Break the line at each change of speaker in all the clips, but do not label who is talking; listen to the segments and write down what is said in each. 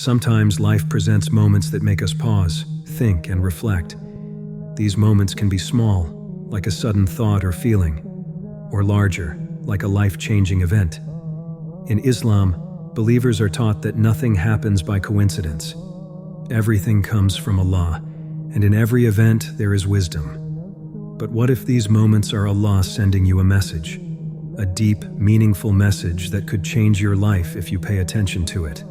Sometimes life presents moments that make us pause, think, and reflect. These moments can be small, like a sudden thought or feeling, or larger, like a life-changing event. In Islam, believers are taught that nothing happens by coincidence. Everything comes from Allah, and in every event there is wisdom. But what if these moments are Allah sending you a message? A deep, meaningful message that could change your life if you pay attention to it.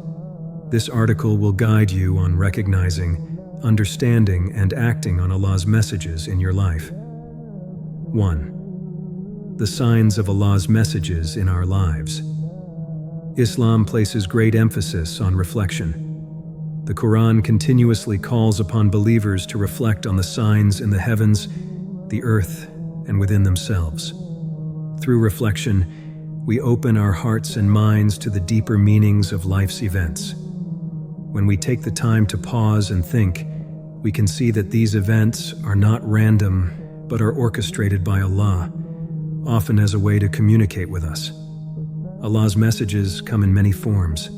This article will guide you on recognizing, understanding, and acting on Allah's messages in your life. 1. The signs of Allah's messages in our lives. Islam places great emphasis on reflection. The Quran continuously calls upon believers to reflect on the signs in the heavens, the earth, and within themselves. Through reflection, we open our hearts and minds to the deeper meanings of life's events. When we take the time to pause and think, we can see that these events are not random, but are orchestrated by Allah, often as a way to communicate with us. Allah's messages come in many forms.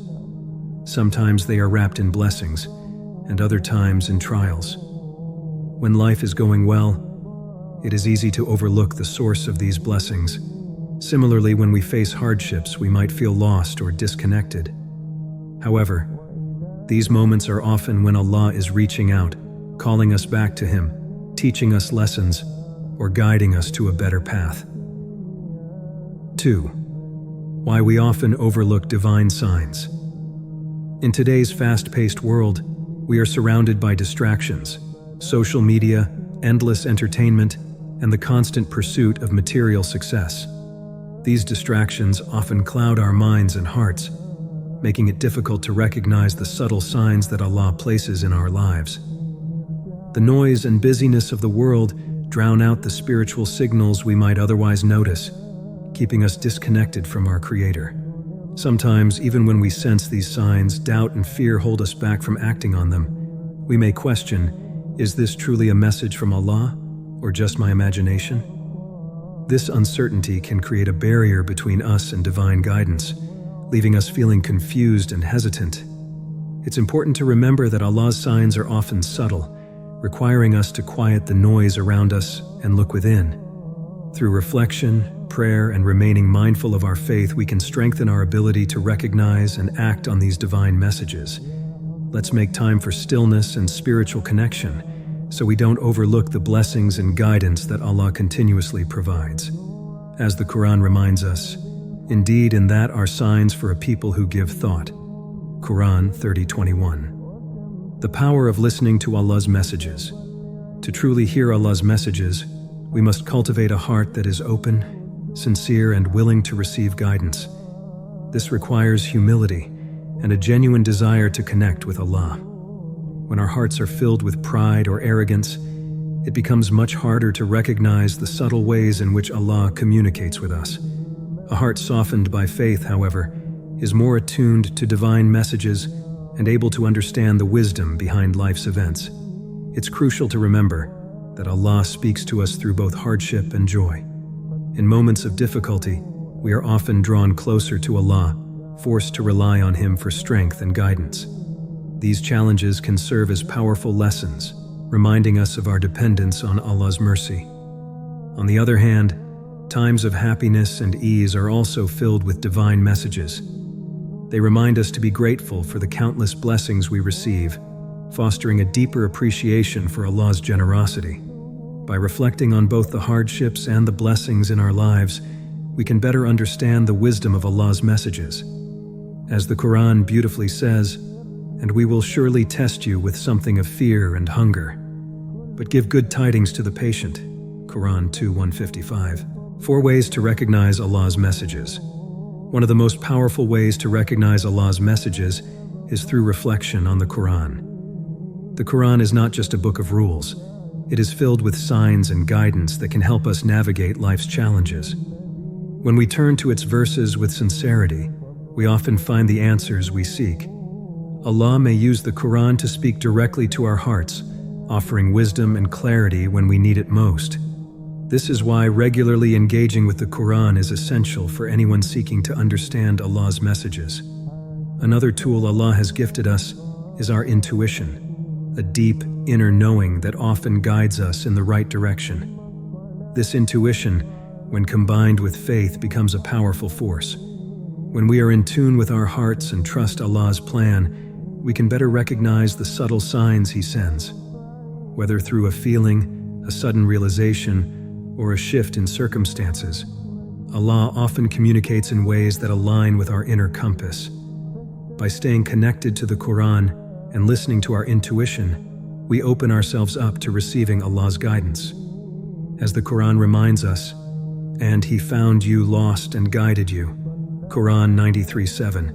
Sometimes they are wrapped in blessings, and other times in trials. When life is going well, it is easy to overlook the source of these blessings. Similarly, when we face hardships, we might feel lost or disconnected. However, these moments are often when Allah is reaching out, calling us back to Him, teaching us lessons, or guiding us to a better path. 2. Why we often overlook divine signs. In today's fast-paced world, we are surrounded by distractions, social media, endless entertainment, and the constant pursuit of material success. These distractions often cloud our minds and hearts, making it difficult to recognize the subtle signs that Allah places in our lives. The noise and busyness of the world drown out the spiritual signals we might otherwise notice, keeping us disconnected from our Creator. Sometimes, even when we sense these signs, doubt and fear hold us back from acting on them. We may question, is this truly a message from Allah, or just my imagination? This uncertainty can create a barrier between us and divine guidance, leaving us feeling confused and hesitant. It's important to remember that Allah's signs are often subtle, requiring us to quiet the noise around us and look within. Through reflection, prayer, and remaining mindful of our faith, we can strengthen our ability to recognize and act on these divine messages. Let's make time for stillness and spiritual connection, so we don't overlook the blessings and guidance that Allah continuously provides. As the Quran reminds us, indeed in that are signs for a people who give thought. Quran 30:21. The power of listening to Allah's messages. To truly hear Allah's messages, we must cultivate a heart that is open, sincere, and willing to receive guidance. This requires humility and a genuine desire to connect with Allah. When our hearts are filled with pride or arrogance, it becomes much harder to recognize the subtle ways in which Allah communicates with us. A heart softened by faith, however, is more attuned to divine messages and able to understand the wisdom behind life's events. It's crucial to remember that Allah speaks to us through both hardship and joy. In moments of difficulty, we are often drawn closer to Allah, forced to rely on Him for strength and guidance. These challenges can serve as powerful lessons, reminding us of our dependence on Allah's mercy. On the other hand, times of happiness and ease are also filled with divine messages. They remind us to be grateful for the countless blessings we receive, fostering a deeper appreciation for Allah's generosity. By reflecting on both the hardships and the blessings in our lives, we can better understand the wisdom of Allah's messages. As the Quran beautifully says, "And we will surely test you with something of fear and hunger. But give good tidings to the patient." Quran 2:155. 4 ways to recognize Allah's messages. One of the most powerful ways to recognize Allah's messages is through reflection on the Quran. The Quran is not just a book of rules. It is filled with signs and guidance that can help us navigate life's challenges. When we turn to its verses with sincerity, we often find the answers we seek. Allah may use the Quran to speak directly to our hearts, offering wisdom and clarity when we need it most. This is why regularly engaging with the Quran is essential for anyone seeking to understand Allah's messages. Another tool Allah has gifted us is our intuition, a deep inner knowing that often guides us in the right direction. This intuition, when combined with faith, becomes a powerful force. When we are in tune with our hearts and trust Allah's plan, we can better recognize the subtle signs He sends. Whether through a feeling, a sudden realization, or a shift in circumstances, Allah often communicates in ways that align with our inner compass. By staying connected to the Quran and listening to our intuition, we open ourselves up to receiving Allah's guidance. As the Quran reminds us, "And He found you lost and guided you," Quran 93:7,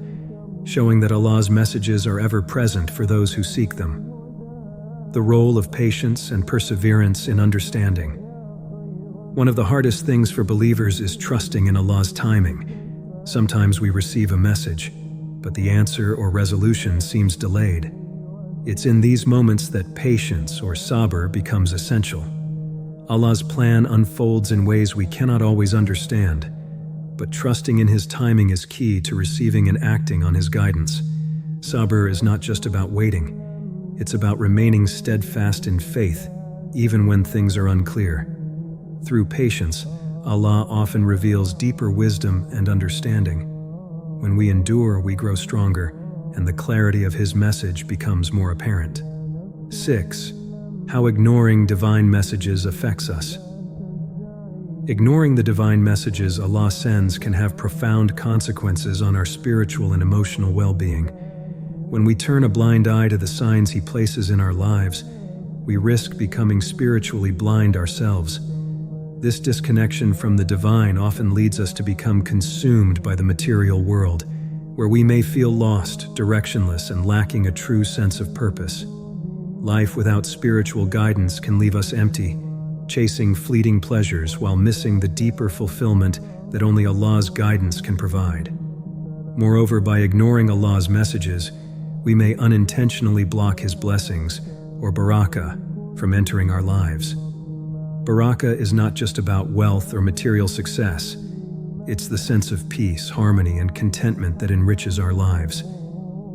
showing that Allah's messages are ever present for those who seek them. The role of patience and perseverance in understanding. One of the hardest things for believers is trusting in Allah's timing. Sometimes we receive a message, but the answer or resolution seems delayed. It's in these moments that patience or sabr becomes essential. Allah's plan unfolds in ways we cannot always understand, but trusting in His timing is key to receiving and acting on His guidance. Sabr is not just about waiting, it's about remaining steadfast in faith, even when things are unclear. Through patience, Allah often reveals deeper wisdom and understanding. When we endure, we grow stronger, and the clarity of His message becomes more apparent. 6. How ignoring divine messages affects us. Ignoring the divine messages Allah sends can have profound consequences on our spiritual and emotional well-being. When we turn a blind eye to the signs He places in our lives, we risk becoming spiritually blind ourselves. This disconnection from the divine often leads us to become consumed by the material world, where we may feel lost, directionless, and lacking a true sense of purpose. Life without spiritual guidance can leave us empty, chasing fleeting pleasures while missing the deeper fulfillment that only Allah's guidance can provide. Moreover, by ignoring Allah's messages, we may unintentionally block His blessings, or barakah, from entering our lives. Barakah is not just about wealth or material success. It's the sense of peace, harmony, and contentment that enriches our lives.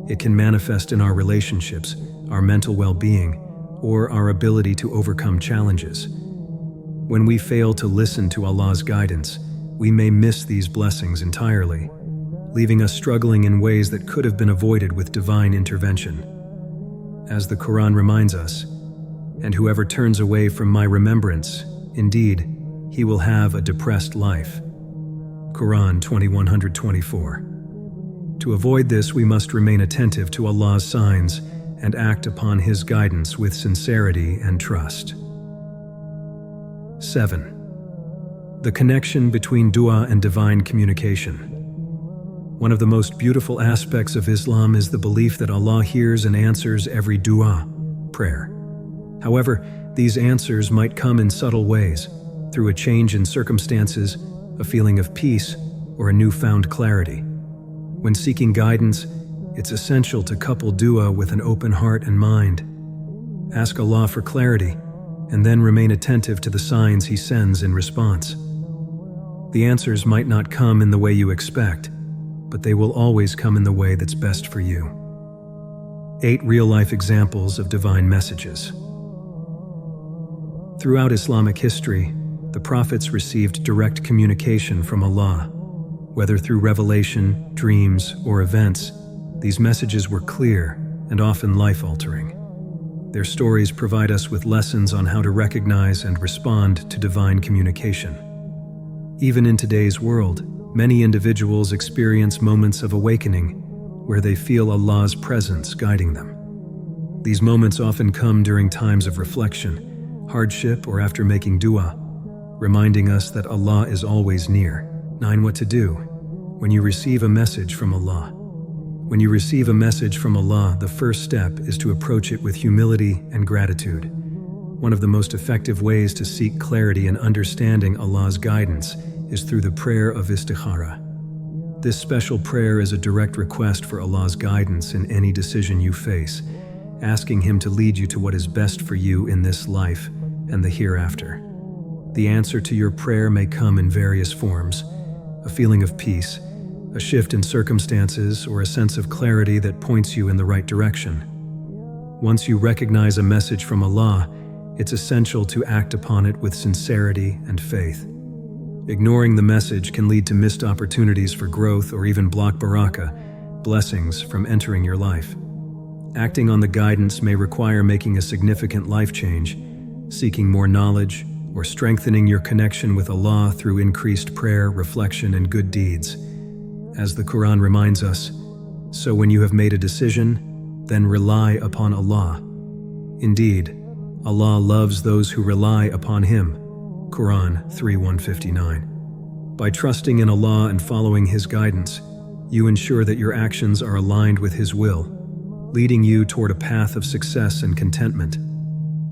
It can manifest in our relationships, our mental well-being, or our ability to overcome challenges. When we fail to listen to Allah's guidance, we may miss these blessings entirely, leaving us struggling in ways that could have been avoided with divine intervention. As the Quran reminds us, "And whoever turns away from my remembrance, indeed, he will have a depressed life." Quran 2124. To avoid this, we must remain attentive to Allah's signs and act upon His guidance with sincerity and trust. 7. The connection between dua and divine communication. One of the most beautiful aspects of Islam is the belief that Allah hears and answers every dua, prayer. However, these answers might come in subtle ways, through a change in circumstances, a feeling of peace, or a newfound clarity. When seeking guidance, it's essential to couple dua with an open heart and mind. Ask Allah for clarity, and then remain attentive to the signs He sends in response. The answers might not come in the way you expect, but they will always come in the way that's best for you. 8 real-life examples of divine messages. Throughout Islamic history, the prophets received direct communication from Allah. Whether through revelation, dreams, or events, these messages were clear and often life-altering. Their stories provide us with lessons on how to recognize and respond to divine communication. Even in today's world, many individuals experience moments of awakening where they feel Allah's presence guiding them. These moments often come during times of reflection, hardship, or after making dua, reminding us that Allah is always near. 9. What to do when you receive a message from Allah. When you receive a message from Allah, the first step is to approach it with humility and gratitude. One of the most effective ways to seek clarity and understanding Allah's guidance is through the prayer of istikhara. This special prayer is a direct request for Allah's guidance in any decision you face, asking Him to lead you to what is best for you in this life and the hereafter. The answer to your prayer may come in various forms: a feeling of peace, a shift in circumstances, or a sense of clarity that points you in the right direction. Once you recognize a message from Allah, it's essential to act upon it with sincerity and faith. Ignoring the message can lead to missed opportunities for growth or even block barakah, blessings, from entering your life. Acting on the guidance may require making a significant life change, seeking more knowledge, or strengthening your connection with Allah through increased prayer, reflection, and good deeds. As the Quran reminds us, so when you have made a decision, then rely upon Allah. Indeed, Allah loves those who rely upon Him. Quran 3:159. By trusting in Allah and following His guidance, you ensure that your actions are aligned with His will, leading you toward a path of success and contentment.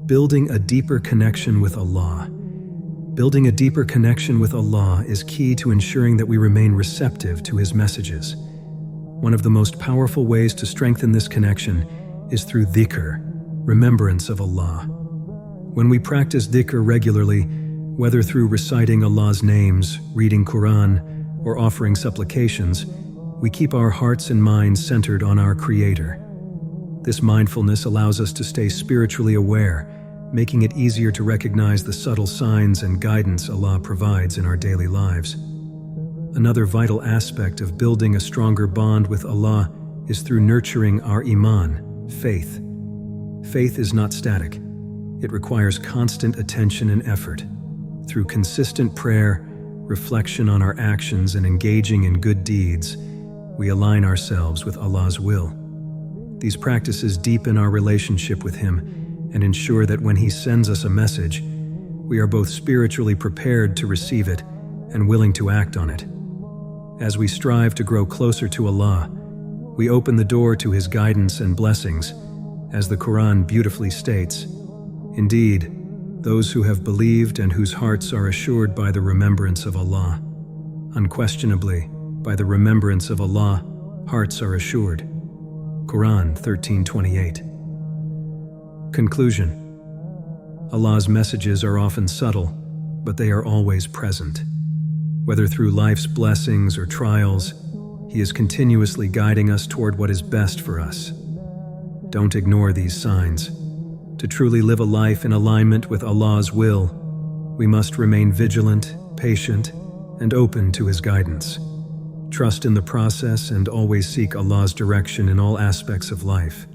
Building a deeper connection with Allah. Building a deeper connection with Allah is key to ensuring that we remain receptive to His messages. One of the most powerful ways to strengthen this connection is through dhikr, remembrance of Allah. When we practice dhikr regularly, whether through reciting Allah's names, reading Quran, or offering supplications, we keep our hearts and minds centered on our Creator. This mindfulness allows us to stay spiritually aware, making it easier to recognize the subtle signs and guidance Allah provides in our daily lives. Another vital aspect of building a stronger bond with Allah is through nurturing our iman, faith. Faith is not static. It requires constant attention and effort. Through consistent prayer, reflection on our actions, and engaging in good deeds, we align ourselves with Allah's will. These practices deepen our relationship with Him and ensure that when He sends us a message, we are both spiritually prepared to receive it and willing to act on it. As we strive to grow closer to Allah, we open the door to His guidance and blessings, as the Quran beautifully states, "Indeed, those who have believed and whose hearts are assured by the remembrance of Allah. Unquestionably, by the remembrance of Allah, hearts are assured." Quran 13:28. Conclusion. Allah's messages are often subtle, but they are always present. Whether through life's blessings or trials, He is continuously guiding us toward what is best for us. Don't ignore these signs. To truly live a life in alignment with Allah's will, we must remain vigilant, patient, and open to His guidance. Trust in the process and always seek Allah's direction in all aspects of life.